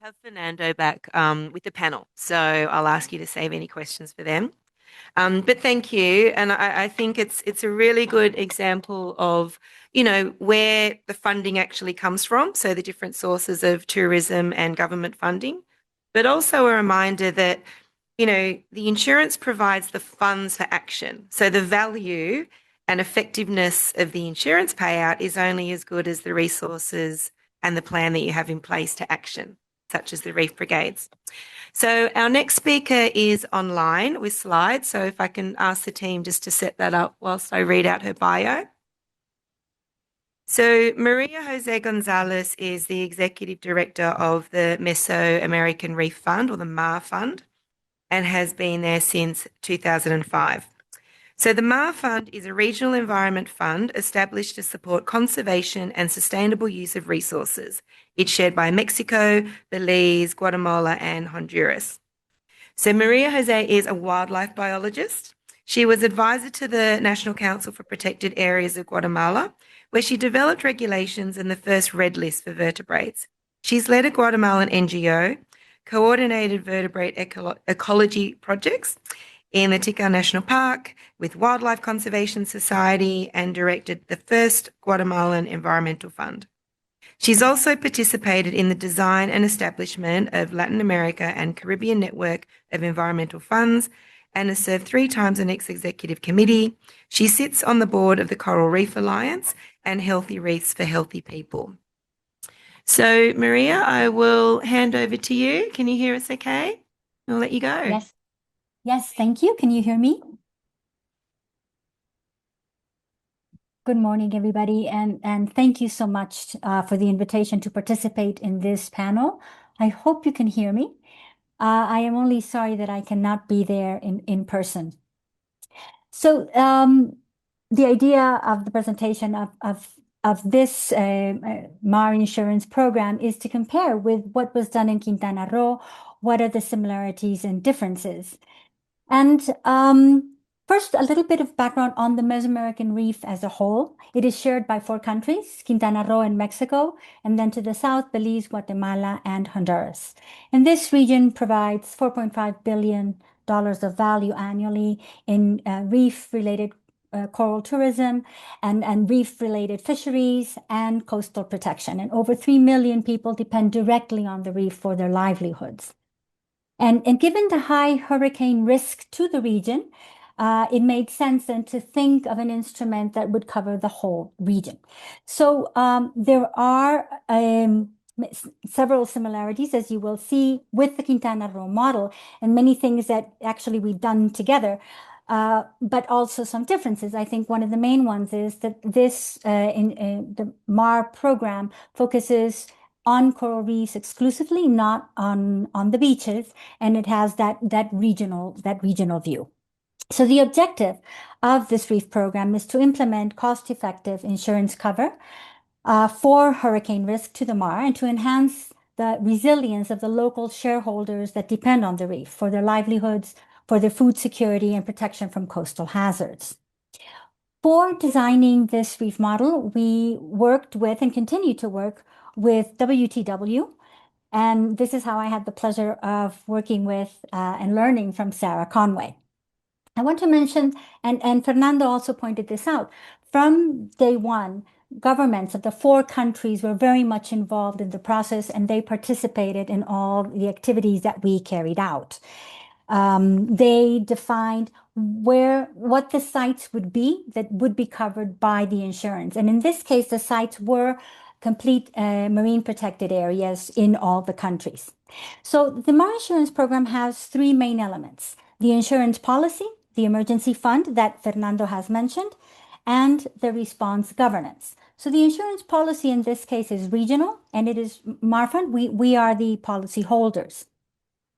Have Fernando back with the panel, so I'll ask you to save any questions for them. But thank you, and I think it's a really good example of where the funding actually comes from. So the different sources of tourism and government funding, but also a reminder that the insurance provides the funds for action. So the value and effectiveness of the insurance payout is only as good as the resources and the plan that you have in place to action, such as the reef brigades. So our next speaker is online with slides. So if I can ask the team just to set that up whilst I read out her bio. So Maria Jose Gonzalez is the Executive Director of the Mesoamerican Reef Fund, or the MAR Fund, and has been there since 2005. So the MAR Fund is a regional environment fund established to support conservation and sustainable use of resources. It's shared by Mexico, Belize, Guatemala, and Honduras. So Maria Jose is a wildlife biologist. She was advisor to the National Council for Protected Areas of Guatemala, where she developed regulations and the first red list for vertebrates. She's led a Guatemalan NGO, coordinated vertebrate ecology projects in the Tikal National Park with Wildlife Conservation Society, and directed the first Guatemalan Environmental Fund. She's also participated in the design and establishment of Latin America and Caribbean network of environmental funds, and has served 3 times on its executive committee. She sits on the board of the Coral Reef Alliance and Healthy Reefs for Healthy People. So, Maria, I will hand over to you. Can you hear us okay? I'll let you go. Yes. Yes, thank you. Can you hear me? Good morning, everybody, and thank you so much for the invitation to participate in this panel. I hope you can hear me. I am only sorry that I cannot be there in person. So the idea of the presentation of this MAR insurance program is to compare with what was done in Quintana Roo, what are the similarities and differences. And first, a little bit of background on the Mesoamerican Reef as a whole. It is shared by 4 countries, Quintana Roo and Mexico, and then to the south, Belize, Guatemala, and Honduras. And this region provides $4.5 billion of value annually in reef-related coral tourism and reef-related fisheries and coastal protection. And over 3 million people depend directly on the reef for their livelihoods. And given the high hurricane risk to the region, it made sense then to think of an instrument that would cover the whole region. So there are several similarities, as you will see, with the Quintana Roo model, and many things that actually we've done together, but also some differences. I think one of the main ones is that this, in the MAR program, focuses on coral reefs exclusively, not on the beaches, and it has that regional view. So the objective of this reef program is to implement cost-effective insurance cover for hurricane risk to the MAR, and to enhance the resilience of the local shareholders that depend on the reef for their livelihoods, for their food security, and protection from coastal hazards. For designing this reef model, we worked with and continue to work with WTW, and this is how I had the pleasure of working with and learning from Sarah Conway. I want to mention, and Fernando also pointed this out, from day one, governments of the 4 countries were very much involved in the process, and they participated in all the activities that we carried out. They defined what the sites would be that would be covered by the insurance. And in this case, the sites were complete marine protected areas in all the countries. So the MAR insurance program has 3 main elements: the insurance policy, the emergency fund that Fernando has mentioned, and the response governance. So the insurance policy in this case is regional, and it is MAR fund. We are the policy holders.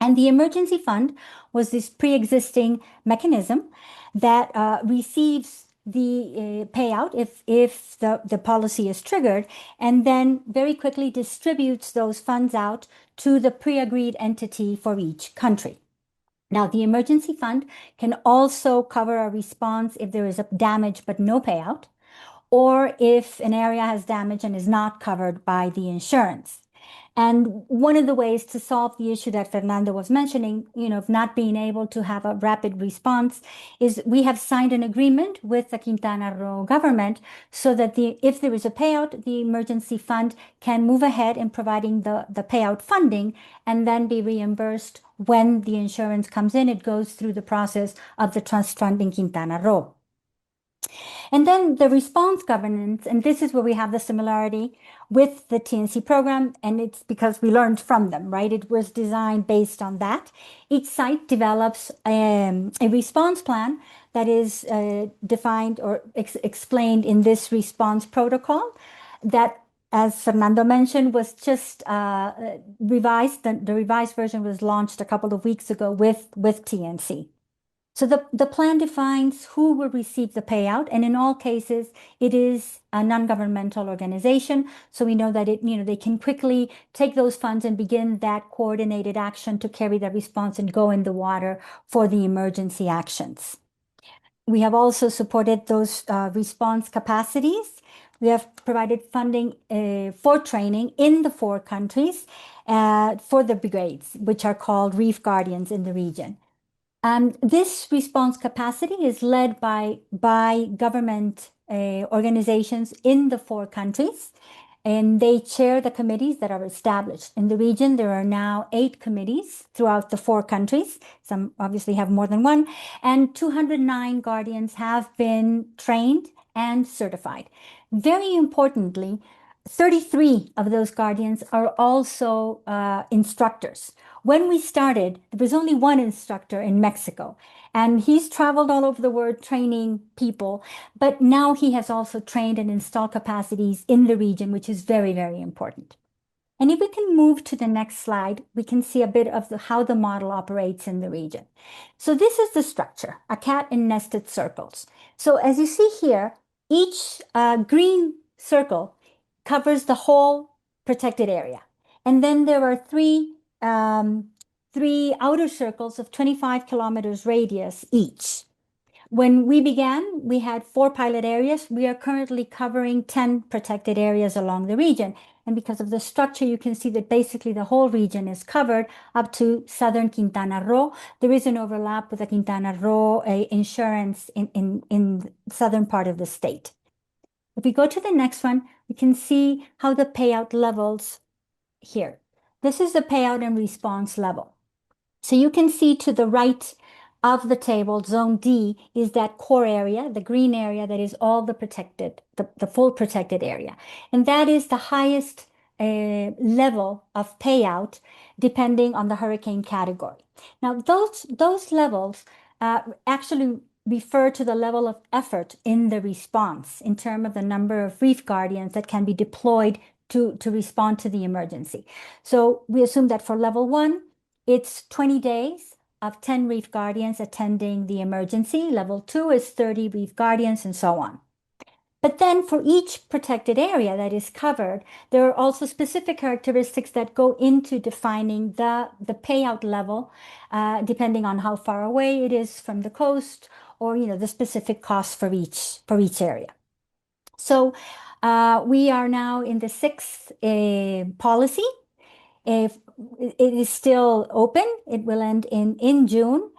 And the emergency fund was this pre-existing mechanism that receives the payout if the policy is triggered, and then very quickly distributes those funds out to the pre-agreed entity for each country. Now, the emergency fund can also cover a response if there is a damage but no payout, or if an area has damage and is not covered by the insurance. And one of the ways to solve the issue that Fernando was mentioning, of not being able to have a rapid response, is we have signed an agreement with the Quintana Roo government so that if there is a payout, the emergency fund can move ahead in providing the payout funding and then be reimbursed when the insurance comes in. It goes through the process of the trust fund in Quintana Roo. And then the response governance, and this is where we have the similarity with the TNC program, and it's because we learned from them, right? It was designed based on that. Each site develops a response plan that is defined or explained in this response protocol that, as Fernando mentioned, was just revised. The revised version was launched a couple of weeks ago with TNC. So the plan defines who will receive the payout, and in all cases, it is a non-governmental organization. So we know that they can quickly take those funds and begin that coordinated action to carry the response and go in the water for the emergency actions. We have also supported those response capacities. We have provided funding for training in the 4 countries for the brigades, which are called Reef Guardians in the region. This response capacity is led by government organizations in the 4 countries, and they chair the committees that are established. In the region, there are now 8 committees throughout the 4 countries. Some obviously have more than one, and 209 guardians have been trained and certified. Very importantly, 33 of those guardians are also instructors. When we started, there was only one instructor in Mexico, and he's traveled all over the world training people, but now he has also trained and installed capacities in the region, which is very, very important. And if we can move to the next slide, we can see a bit of how the model operates in the region. So this is the structure, a cat in nested circles. So as you see here, each green circle covers the whole protected area. And then there are 3 outer circles of 25 kilometers radius each. When we began, we had 4 pilot areas. We are currently covering 10 protected areas along the region. And because of the structure, you can see that basically the whole region is covered up to southern Quintana Roo. There is an overlap with the Quintana Roo insurance in southern part of the state. If we go to the next one, we can see how the payout levels here. This is the payout and response level. So you can see to the right of the table, zone D is that core area, the green area that is all the protected, the full protected area. And that is the highest level of payout depending on the hurricane category. Now, those levels actually refer to the level of effort in the response in terms of the number of reef guardians that can be deployed to respond to the emergency. So we assume that for level 1, it's 20 days of 10 reef guardians attending the emergency. Level 2 is 30 reef guardians and so on. But then for each protected area that is covered, there are also specific characteristics that go into defining the payout level, depending on how far away it is from the coast or the specific cost for each area. So we are now in the 6th policy. If it is still open, it will end in June.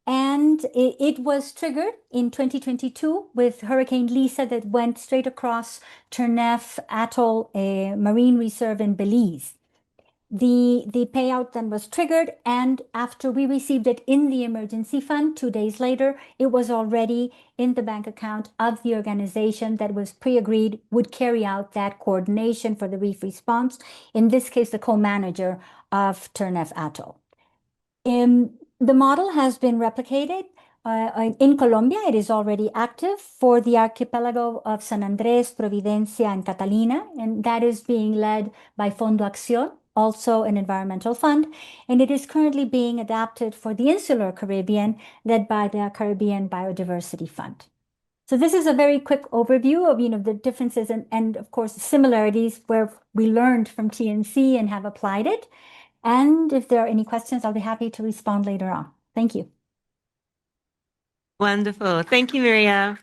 And it was triggered in 2022 with Hurricane Lisa that went straight across Ternef Atoll, a marine reserve in Belize. The payout then was triggered, and after we received it in the emergency fund, 2 days later, it was already in the bank account of the organization that was pre-agreed would carry out that coordination for the reef response, in this case, the co-manager of Ternef Atoll. The model has been replicated in Colombia. It is already active for the archipelago of San Andrés, Providencia, and Catalina, and that is being led by Fondo Acción, also an environmental fund, and it is currently being adapted for the insular Caribbean, led by the Caribbean Biodiversity Fund. So this is a very quick overview of the differences and of course similarities where we learned from TNC and have applied it. And if there are any questions, I'll be happy to respond later on. Thank you. Wonderful. Thank you, Maria.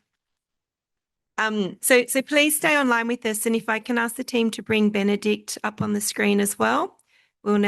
So please stay online with us, and if I can ask the team to bring Benedict up on the screen as well. We'll now